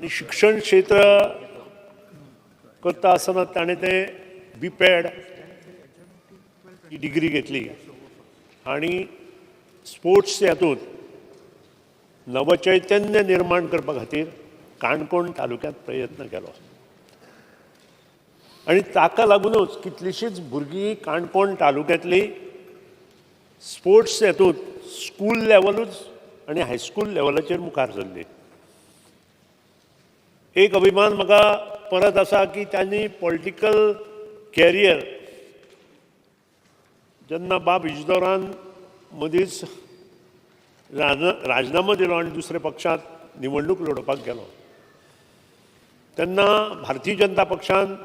आणि शिक्षण क्षेत्र करता आसतना ताणें ते BPED ही डिग्री घेतली आणि स्पोर्ट्स हातूंत नवचैतन्य निर्माण करपा खातीर काणकोण तालुक्यांत प्रयत्न केलो आणि ताका लागूनच कितलींशींच भुरगीं काणकोण तालुक्यांतली स्पोर्ट्स हातूंत स्कूल लेवलूच आणि हायस्कूल लेवलाचेर मुखार सरली. एक अभिमान म्हाका परत आसा की त्यांनी पॉलिटिकल कॅरियर जेन्ना बाब इजदौरान मदींच राजिनामो दिलो आनी दुसऱ्या पक्षांत निवडणूक लडोवपाक गेलो तेन्ना भारतीय जनता पक्षान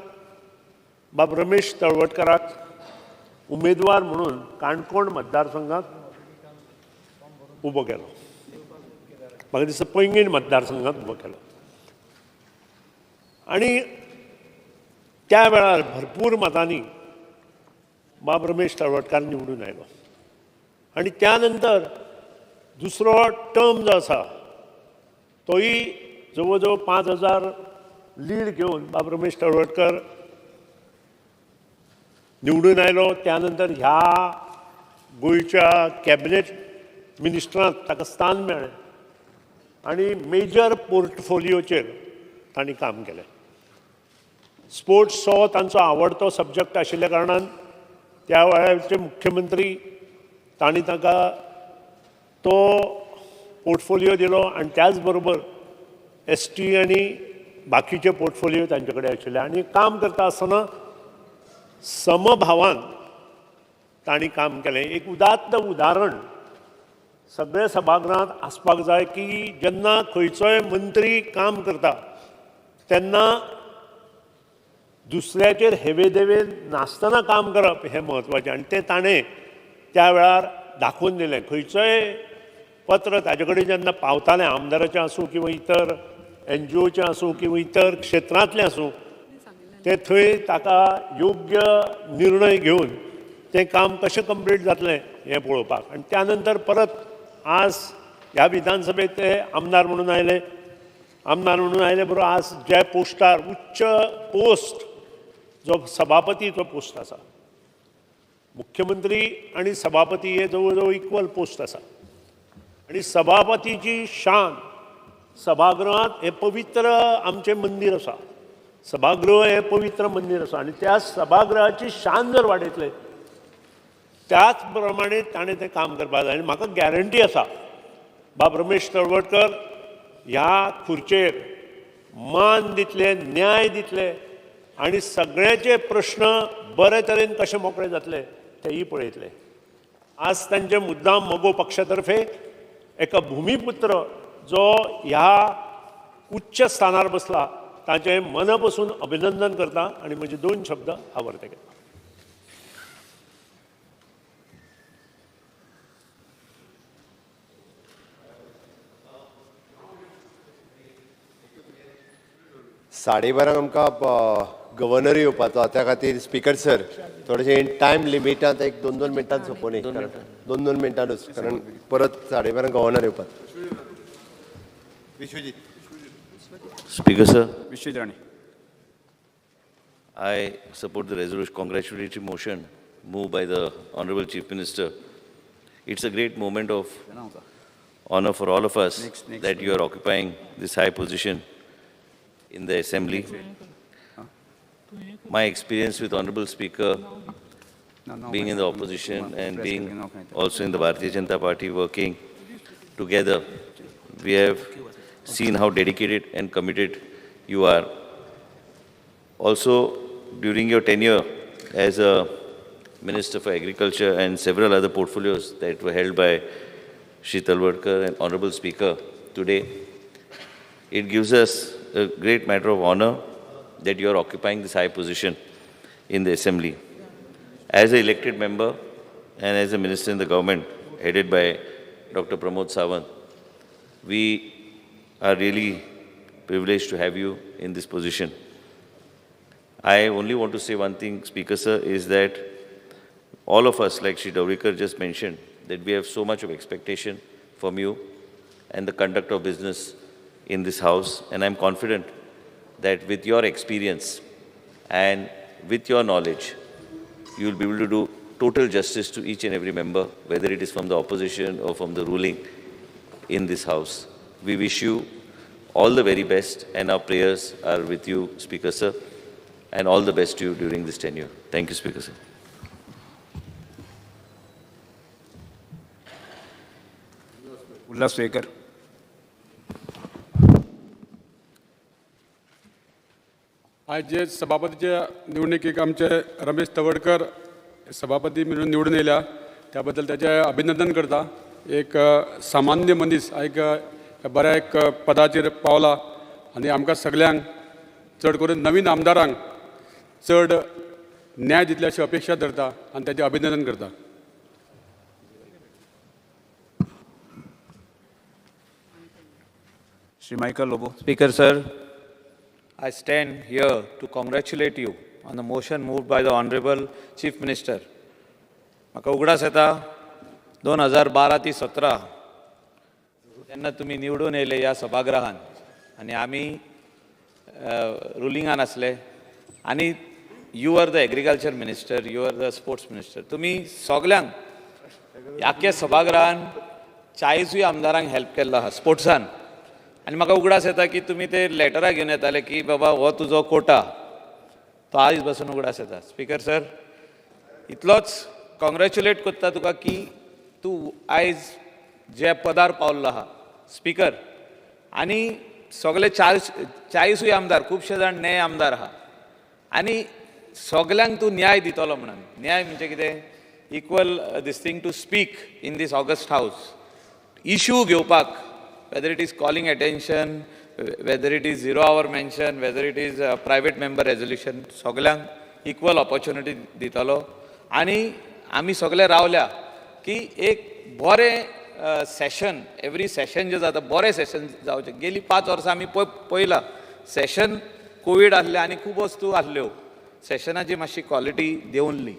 बाब रमेश तळवटकराक उमेदवार म्हणून काणकोण मतदारसंघात उबो केलो. म्हाका दिसता पैंगीण मतदारसंघात उबो केलो आणि त्या वेळार भरपूर मतांनी बाब रमेश तळवटकार निवडून आयलो आणि त्यानंतर दुसरो टर्म जो आसा तोय जवळ जवळ 5,000 लीड घेवन बाब रमेश तळवटकर निवडून आयलो. त्यानंतर ह्या गोंयच्या कॅबिनेट मिनिस्टरांत ताका स्थान मेळ्ळें आणि मेजर पोर्टफोलिओचेर तांणी काम केलें. स्पोर्ट्स हो तांचो आवडतो सब्जक्ट आशिल्ल्या कारणान त्या वेळाचे मुख्यमंत्री तांणी ताका तो पोर्टफोलिओ दिलो आणि त्याच बरोबर ST आनी बाकीचे पोर्टफोलिओ तांचे कडेन आशिल्ले आनी काम करता आसतना समभावान तांणी काम केलें. एक उदात्त उदाहरण सगळ्या सभागृहांत आसपाक जाय की जेन्ना खंयचोय मंत्री काम करता तेन्ना दुसऱ्याचेर हेवेदेवे नासतना काम करप हें म्हत्वाचें आनी तें ताणें त्या वेळार दाखोवन दिलें. खंयचोय पत्र ताजे कडेन जेन्ना पावतालें आमदाराचें आसूं किंवा इतर NGOचें आसूं किंवा इतर क्षेत्रांतलें आसूं ते थंय ताका योग्य निर्णय घेवन तें काम कशें कंप्लीट जातलें हें पळोवपाक आनी त्या नंतर परत आज ह्या विधानसभेत ते आमदार म्हणून आयले. आमदार म्हणून आयले बरोबर आज ज्या पोस्टार उच्च पोस्ट जो सभापतीचो पोस्ट आसा मुख्यमंत्री आणि सभापती हे जवळ जवळ इक्वल पोस्ट आसा आणि सभापतीची शान सभागृहांत हे पवित्र आमचें मंदिर आसा. सभागृह हे पवित्र मंदिर आसा आणि त्या सभागृहाची शान जर वाडयतले त्याच प्रमाणे ताणें तें काम करपाक जाय. आनी म्हाका गॅरंटी आसा बाब रमेश तळवटकर ह्या खुर्चेर मान दितले न्याय दितले आणि सगळ्याचे प्रश्न बरे तरेन कशे मोकळे जातले तेही पळयतले. आज तांचे मुद्दाम मोगो पक्षातर्फे एका भुमिपुत्र जो ह्या उच्च स्थानार बसला ताचें मनापासून अभिनंदन करता आणि म्हजे 2 शब्द आवडते घेता. साडेबारांक आमकां गव्हर्नर येवपाचो त्या खातीर स्पीकर सर थोडेशें टायम लिमिटांत एक 2-2 मिनटांत सोंपोवनी 2-2 मिनटांनूच कारण परत 12:30 गव्हर्नर येवपाचो. Vishwajit Speaker sir, Vishwajani. I support the resolution, congratulatory motion moved by the Honorable Chief Minister. It's a great moment of honor for all of us that you are occupying this high position in the Assembly. My experience with Honorable Speaker, being in the opposition and being also in the Bharatiya Janata Party working together, we have seen how dedicated and committed you are. Also, during your tenure as a Minister for Agriculture and several other portfolios that were held by Shri Talwalkar and Honorable Speaker today, it gives us a great matter of honor that you are occupying this high position in the Assembly. As an elected member and as a Minister in the government headed by Dr. Pramod Sawant, we are really privileged to have you in this position. I only want to say one thing, Speaker sir, is that all of us, like Shri Dawrikar just mentioned, that we have so much of expectation from you and the conduct of business in this House, and I'm confident that with your experience and with your knowledge, you will be able to do total justice to each and every member, whether it is from the opposition or from the ruling in this House. We wish you all the very best, and our prayers are with you, Speaker Sir, and all the best to you during this tenure. Thank you, Speaker Sir. Ulhas waker. आज जे सभापतीच्या निवडणुकीक आमचे रमेश तवडकर सभापती म्हणून निवडून येयल्या त्याबद्दल त्याचे अभिनंदन करता. एक सामान्य मनीस एक बऱ्या एक पदाचेर पावला आनी आमकां सगळ्यांक चड करून नवीन आमदारांक चड न्याय दितले अशी अपेक्षा धरता आनी त्याचे अभिनंदन करता. Shri Michael Lobo. Speaker sir, I stand here to congratulate you on the motion moved by the Honorable Chief Minister. म्हाका उगडास येता 2012 ते 17 जेन्ना तुमी निवडून येयले ह्या सभागृहान आनी आमी रुलिंगान आसले आनी you are the agriculture minister, you are the sports minister. तुमी सगल्यांक आख्या सभागृहान 40 आमदारांक हेल्प केल्लो आहा स्पोर्ट्सान. आनी म्हाका उगडास येता की तुमी ते लेटरां घेवन येताले की बाबा हो तुजो कोटा, तो आयज बसून उगडास येता. स्पीकर सर, इतलोच कॉंग्रॅच्युलेट करता तुका की तूं आयज जे पदार पावल्लो आहा स्पीकर, आनी सगळे 40 आमदार, खुबशे जाण नये आमदार आहा आनी सगल्यांक तूं न्याय दितलो म्हणून. न्याय म्हणजे कितें? Equal this thing to speak in this august house, issue घेवपाक, whether it is calling attention, whether it is 0 hour mention, whether it is a private member resolution, सगल्यांक इक्वल ऑपॉर्च्युनिटी दितलो. आनी आमी सगळे रावल्या की एक बरें सेशन, एवरी सेशन जे जाता बरें सेशन जावचें. गेली 5 वर्सां आमी पळयलां सेशन कोवीड आसले आनी खूब वस्तू आसल्यो, सेशनाची मातशी क्वॉलिटी देंवल्ली.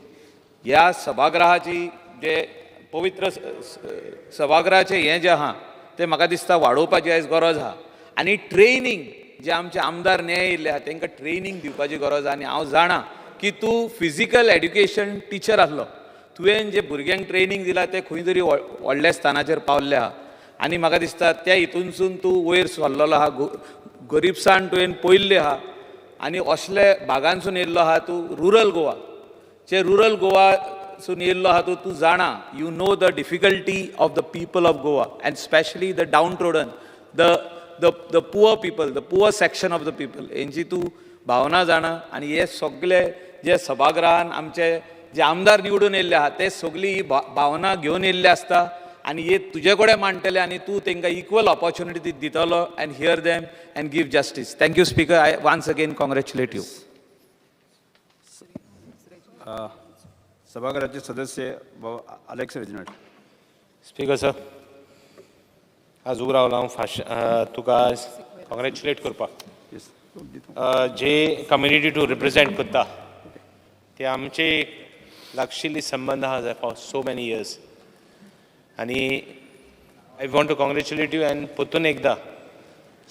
ह्या सभागृहाची जे पवित्र सभागृहाचें हें जें आहा तें म्हाका दिसता वाडोवपाची आयज गरज आहा. आनी ट्रेनींग जे आमचे आमदार न्याय येयल्ले आहा तांकां ट्रेनींग दिवपाची गरज आहा. आनी हांव जाणा की तूं फिजिकल एड्युकेशन टिचर आसलो, तुवें जे भुरग्यांक ट्रेनींग दिला ते खंय तरी व्हडल्या स्थानाचेर पावल्ले आहा. आनी म्हाका दिसता त्या हितूनसून तूं वयर सरलेलो आहा, गरीबसाण तुवें पळयल्ली आहा. आनी असले भागांसून येयल्लो आहा तूं, रुरल गोवा, जे रुरल गोवासून येयल्लो आहा तूं जाणा, you know the difficulty of the people of Goa and especially the downtrodden, the poor people, the poor section of the people, हेंची तूं भावना जाणा. आनी हे सगळे जे सभागृहान आमचे जे आमदार निवडून येयल्ले आहा ते सगळी ही भावना घेवन येयल्ले आसता आनी हे तुजे कडेन मांडटले आनी तूं तांकां इक्वल ऑपॉर्च्युनिटी दितलो and hear them and give justice. Thank you speaker. I once again congratulate you. सभागृहाचे सदस्य अलेक्स रेजिनाल्ड. स्पीकर सर, आज उब रावला हांव तुका कॉंग्रॅच्युलेट करपाक. जे कम्युनिटी टू रिप्रेझेंट करता ते आमचे लागशिल्ली संबंद आहा फॉर सो मेनी इयर्स. आनी I want to congratulate you and परतून एकदां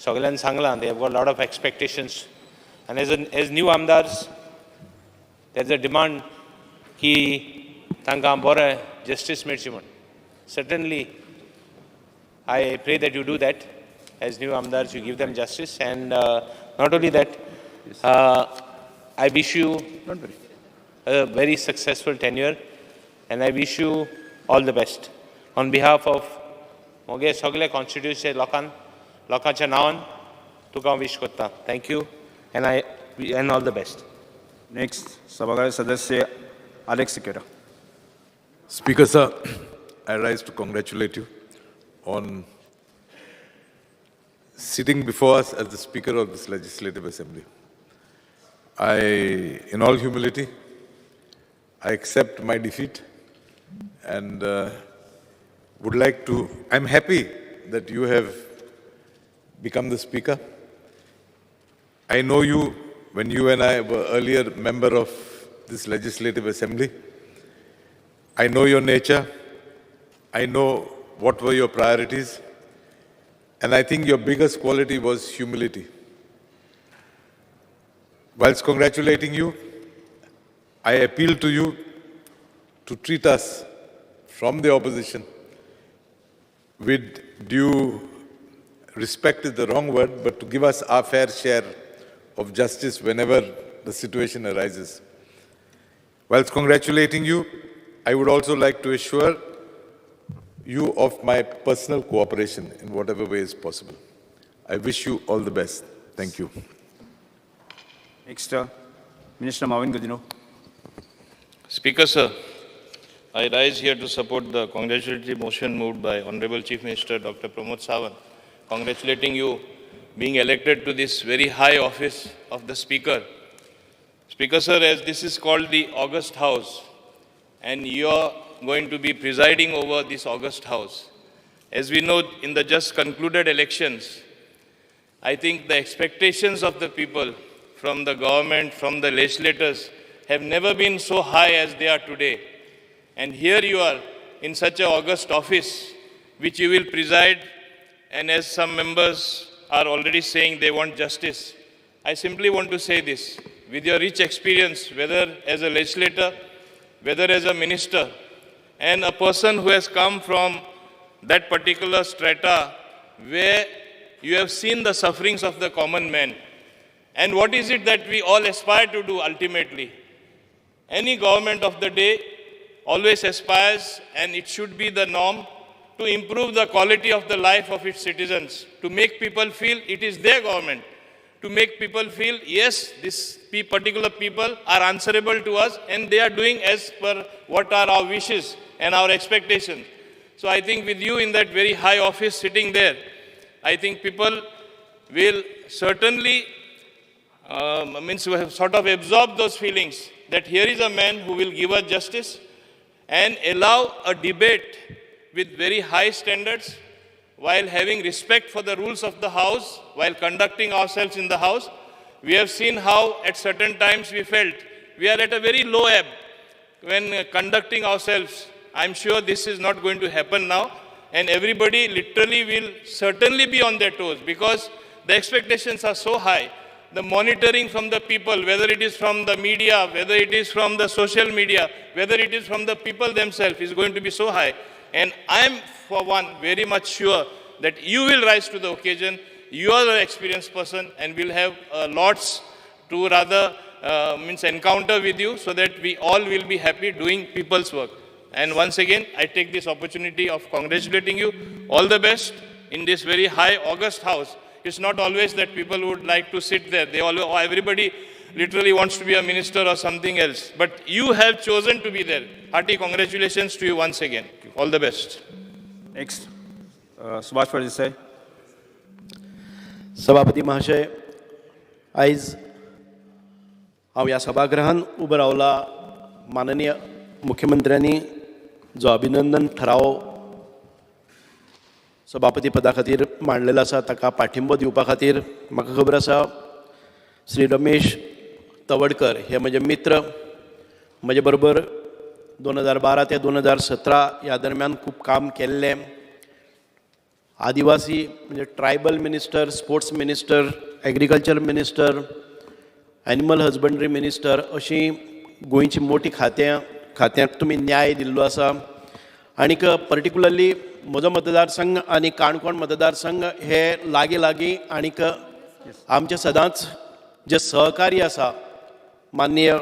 सगळ्यांनी सांगलां they have got lot of expectations आनी एज न्यू आमदार्स देर इज अ डिमांड की तांकां बरें जस्टीस मेळची म्हण. Certainly I pray that you do that as new Amdars, you give them justice, and not only that, I wish you a very successful tenure, and I wish you all the best. On behalf of Moge Sogle constituency lokanच्या नावान तुका wish करता. Thank you, and all the best. Next सभागृह सदस्य Alex Sequeira. Speaker sir, I rise to congratulate you on sitting before us as the Speaker of this Legislative Assembly. In all humility, I accept my defeat and would like to, I'm happy that you have become the Speaker. I know you when you and I were earlier member of this Legislative Assembly. I know your nature. I know what were your priorities. And I think your biggest quality was humility. Whilst congratulating you, I appeal to you to treat us from the opposition with due respect is the wrong word, but to give us our fair share of justice whenever the situation arises. Whilst congratulating you, I would also like to assure you of my personal cooperation in whatever way is possible. I wish you all the best. Thank you. Next, Minister Marvin Gudino. Speaker, sir, I rise here to support the congratulatory motion moved by Honorable Chief Minister Dr. Pramod Sawant, congratulating you being elected to this very high office of the Speaker. Speaker, sir, as this is called the August House, and you are going to be presiding over this August House. As we know, in the just concluded elections, I think the expectations of the people from the government, from the legislators, have never been so high as they are today. And here you are in such an august office, which you will preside, and as some members are already saying they want justice, I simply want to say this. With your rich experience, whether as a legislator, whether as a minister, and a person who has come from that particular strata where you have seen the sufferings of the common man, and what is it that we all aspire to do ultimately? Any government of the day always aspires, and it should be the norm, to improve the quality of the life of its citizens, to make people feel it is their government, to make people feel, yes, these particular people are answerable to us and they are doing as per what are our wishes and our expectations. So I think with you in that very high office sitting there, I think people will certainly sort of absorb those feelings that here is a man who will give us justice and allow a debate with very high standards while having respect for the rules of the House, while conducting ourselves in the House. We have seen how at certain times we felt we are at a very low ebb when conducting ourselves. I'm sure this is not going to happen now, and everybody literally will certainly be on their toes because the expectations are so high. The monitoring from the people, whether it is from the media, whether it is from the social media, whether it is from the people themselves, is going to be so high. And I am, for one, very much sure that you will rise to the occasion. You are an experienced person and will have lots to rather encounter with you so that we all will be happy doing people's work. And once again, I take this opportunity of congratulating you. All the best in this very high August House. It's not always that people would like to sit there. Everybody literally wants to be a minister or something else. But you have chosen to be there. Hearty congratulations to you once again. All the best. Next, Subhash Desai. सभापती महाशय, आयज हांव ह्या सभागृहान उबो रावला माननीय मुख्यमंत्र्यांनी जो अभिनंदन ठराव सभापती पदा खातीर मांडलेलो आसा ताका पाठिंबो दिवपा खातीर म्हाका खबर आसा श्री रमेश तवडकर हे म्हजे मित्र, म्हजे बरोबर 2012 ते 2017 ह्या दरम्यान खूब काम केल्लें. आदिवासी म्हणजे tribal minister, sports minister, agriculture minister, animal husbandry minister अशी गोंयची मोठी खात्यांक तुमी न्याय दिल्लो आसा. आनीक पर्टिक्युलरली म्हजो मतदारसंघ आनी काणकोण मतदारसंघ हे लागीं आनीक आमचे सदांच जे सहकार्य आसा माननीय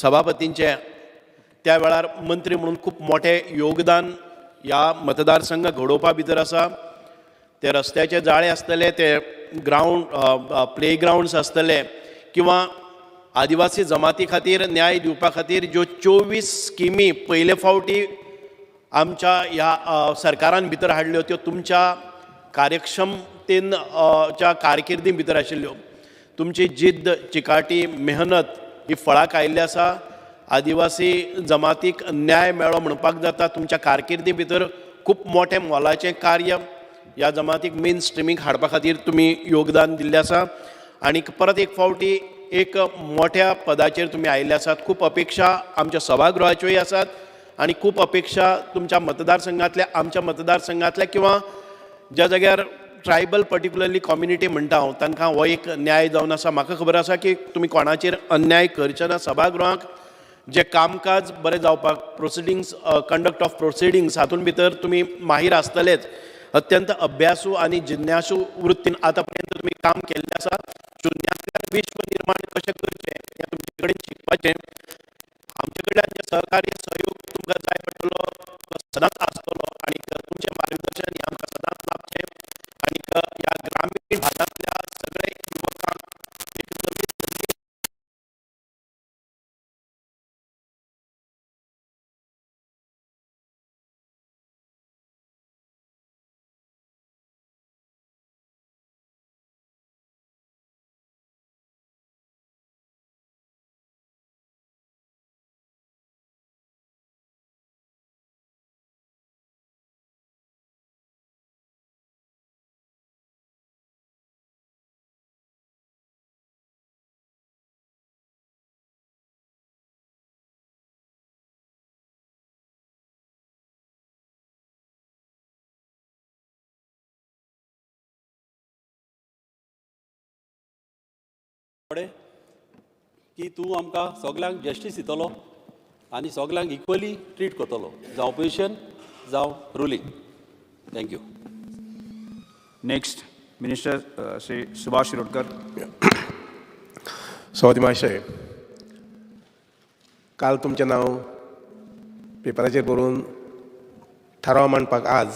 सभापतींचे, त्या वेळार मंत्री म्हणून खूब मोठें योगदान ह्या मतदारसंघ घडोवपा भितर आसा. ते रस्त्याचे जाळे आसतले, ते प्ले ग्राउंड्स आसतले, किंवा आदिवासी जमाती खातीर न्याय दिवपा खातीर ज्यो 24 स्किमी पयले फावटी आमच्या ह्या सरकारान भितर हाडल्यो त्यो तुमच्या कार्यक्षमतेन च्या कारकिर्दी भितर आशिल्ल्यो. तुमची जिद्द, चिकाटी, मेहनत ही फळाक आयिल्ली आसा. आदिवासी जमातीक न्याय मेळ्ळो म्हणपाक जाता. तुमच्या कारकिर्दी भितर खूब मोठें मोलाचें कार्य ह्या जमातीक मेन स्ट्रिमीक हाडपा खातीर तुमी योगदान दिल्लें आसा. आनीक परत एक फावटी एक मोठ्या पदाचेर तुमी आयिल्ले आसात. खूब अपेक्षा आमच्या सभागृहाच्योय आसात आनी खूब अपेक्षा तुमच्या मतदारसंघांतल्या, आमच्या मतदारसंघांतल्या, किंवा ज्या जाग्यार ट्रायबल पर्टिक्युलरली कम्युनिटी म्हणटा हांव तांकां हो एक न्याय जावन आसा. म्हाका खबर आसा की तुमी कोणाचेर अन्याय करचे ना. सभागृहाक जे कामकाज बरें जावपाक प्रोसिडींग्स कंडक्ट ऑफ प्रोसिडींग्स हातूंत भितर तुमी माहीर आसतलेच. अत्यंत अभ्यासू आनी जिज्ञासू वृत्तीन आतां पर्यंत तुमी काम केल्लें आसा. शुन्यांतल्यान विश्व निर्माण कशें करचें हें तुमचे कडेन शिकपाचें. आमचे कडल्यान जे सहकार्य सहयोग तुमकां जाय पडटलो सदांच आसतलो आनी तुमचें मार्गदर्शन हें आमकां सदांच लाभचें. आनी ह्या ग्रामीण भागांतल्या सगळे युवकांक एक नवी संधी की तूं आमकां सगल्यांक जस्टीस दितलो आनी सगल्यांक इक्वली ट्रीट करतलो, जावं ऑपोजिशन जावं ruling. Thank you. Next minister Shri Subhash Shirodkar. सभापती महाशय, काल तुमचें नांव पेपराचेर बरोवन थाराव मांडपाक आज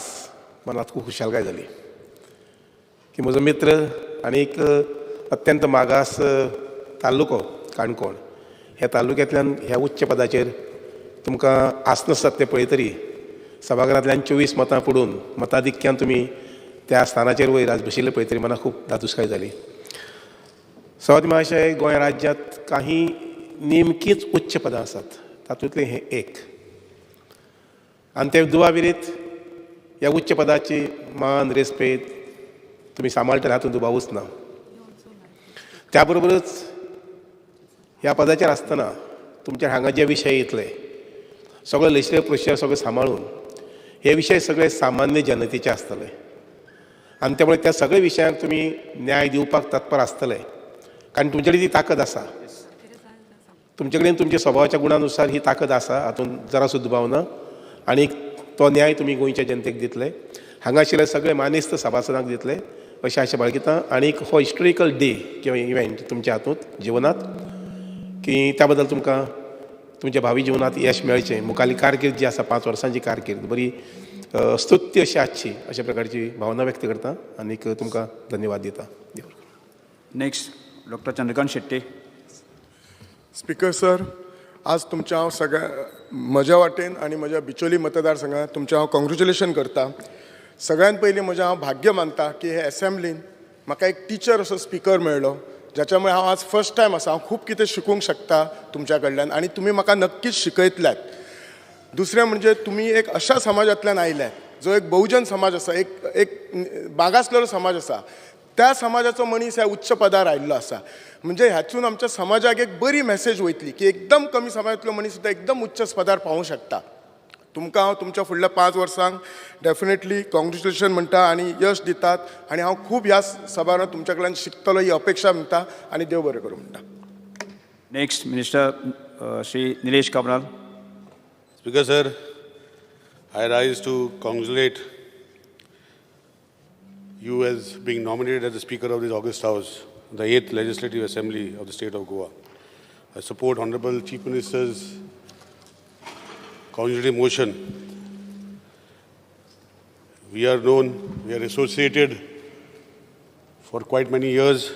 मनात खूब खुशालकाय जाली की म्हजो मित्र आनी एक अत्यंत मागास तालुको काणकोण ह्या तालुक्यांतल्यान ह्या उच्च पदाचेर तुमकां आसनासतात ते पळयतरी सभाघरांतल्यान 24 मतां पडून मताधिक्यान तुमी त्या स्थानाचेर वयर आज बशिल्ले पळयतरी म्हाका खूब धादोसकाय जाली. सभापती महाशय, गोंय राज्यांत काही नेमकीच उच्च पदां आसात, तातूंतलें हें एक. आनी ते दुबाविरीत ह्या उच्च पदाची मान रेस्पेद तुमी सांबाळटले हातूंत दुबावूच ना. त्या बरोबरच ह्या पदाचेर आसतना तुमचे हांगा जे विशय येतले सगळे लेजिस्लेटिव्ह प्रोसिजर सगळे सांबाळून हे विशय सगळे सामान्य जनतेचे आसतले आनी त्यामुळे त्या सगळ्या विशयांक तुमी न्याय दिवपाक तत्पर आसतले. कारण तुमचे कडेन ती ताकद आसा. तुमचे कडेन तुमच्या स्वभावाच्या गुणानुसार ही ताकद आसा, हातूंत जरा सुद्दां दुबाव ना. आनी तो न्याय तुमी गोंयच्या जनतेक दितले, हांगा आशिल्ले सगळे मानेस्त सभासदांक दितले अशें आशा बाळगिता. आनी हो हिस्टोरिकल डे किंवा इव्हेंट तुमच्या हातूंत जिवनांत की त्या बद्दल तुमकां तुमच्या भावी जिवनांत यश मेळचें. मुखाल्ली कारकीर्द जी आसा 5 वर्सांची कारकीर्द बरी स्तुत्य अशी आसची अशा प्रकारची भावना व्यक्त करता आनीक तुमकां धन्यवाद दिता. Next doctor Chandrakant Shetty. Speaker sir, आज तुमच्या हांव सगळ्या म्हज्या वाटेन आनी म्हज्या बिचोली मतदारसंघांत तुमचें हांव कॉंग्रेच्युलेशन करता. सगळ्यांत पयलीं म्हजें हांव भाग्य मानता की हे असेंब्लीन म्हाका एक टिचर असो स्पीकर मेळ्ळो, ज्याच्यामुळे हांव आज फर्स्ट टायम आसा, हांव खूब कितें शिकूंक शकता तुमच्या कडल्यान आनी तुमी म्हाका नक्कीच शिकयतल्यात. दुसरें म्हणजे तुमी एक अशा समाजांतल्यान आयल्यात जो एक बहुजन समाज आसा, एक मागासलेलो समाज आसा, त्या समाजाचो मनीस ह्या उच्च पदार आयिल्लो आसा. म्हणजे हातून आमच्या समाजाक एक बरी मेसेज वयतली की एकदम कमी समाजांतलो मनीस सुद्दां एकदम उच्च पदार पावूंक शकता. तुमकां हांव तुमच्या फुडल्या 5 वर्सांक डेफिनेटली कॉंग्रेच्युलेशन म्हणटा आनी यश दितात आनी हांव खूब ह्या सभागृहांत तुमच्या कडल्यान शिकतलो ही अपेक्षा म्हणटा आनी देव बरें करूं म्हणटा. Next minister Shri Nilesh Cabral. Speaker sir, I rise to congratulate you as being nominated as the Speaker of this August House, the 8th Legislative Assembly of the state of Goa. I support Honorable Chief Minister's congratulatory motion. We are known, we are associated for quite many years.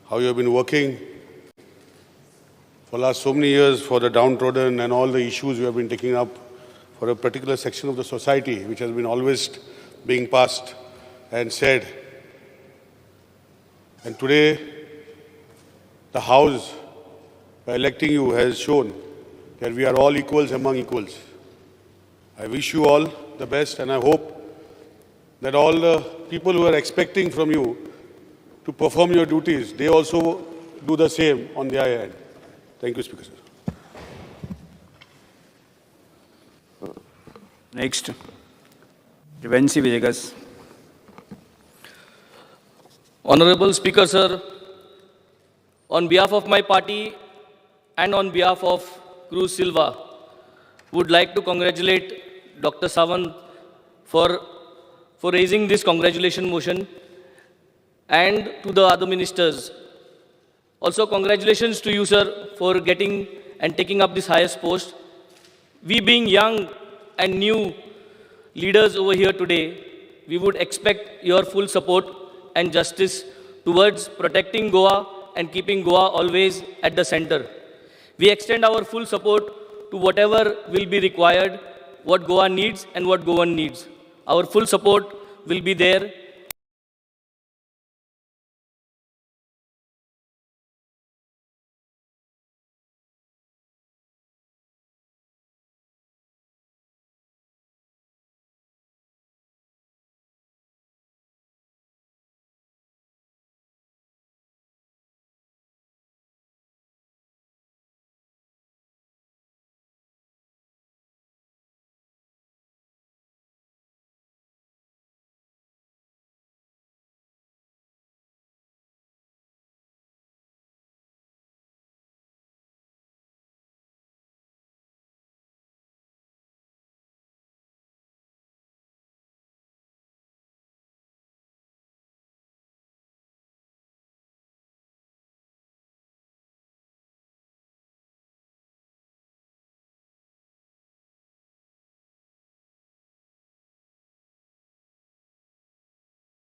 How you have been working for the last so many years for the downtrodden and all the issues you have been taking up for a particular section of the society which has been always being passed and said. And today, the House, by electing you, has shown that we are all equals among equals. I wish you all the best and I hope that all the people who are expecting from you to perform your duties, they also do the same on their end. Thank you, Speaker, sir. Next, Revensi Vegas. Honorable Speaker, sir, on behalf of my party and on behalf of Cruz Silva, would like to congratulate Dr. Sawant for raising this congratulation motion, and to the other ministers. Also, congratulations to you, sir, for getting and taking up this highest post. We being young and new leaders over here today, we would expect your full support and justice towards protecting Goa and keeping Goa always at the center. We extend our full support to whatever will be required, what Goa needs and what Goan needs. Our full support will be there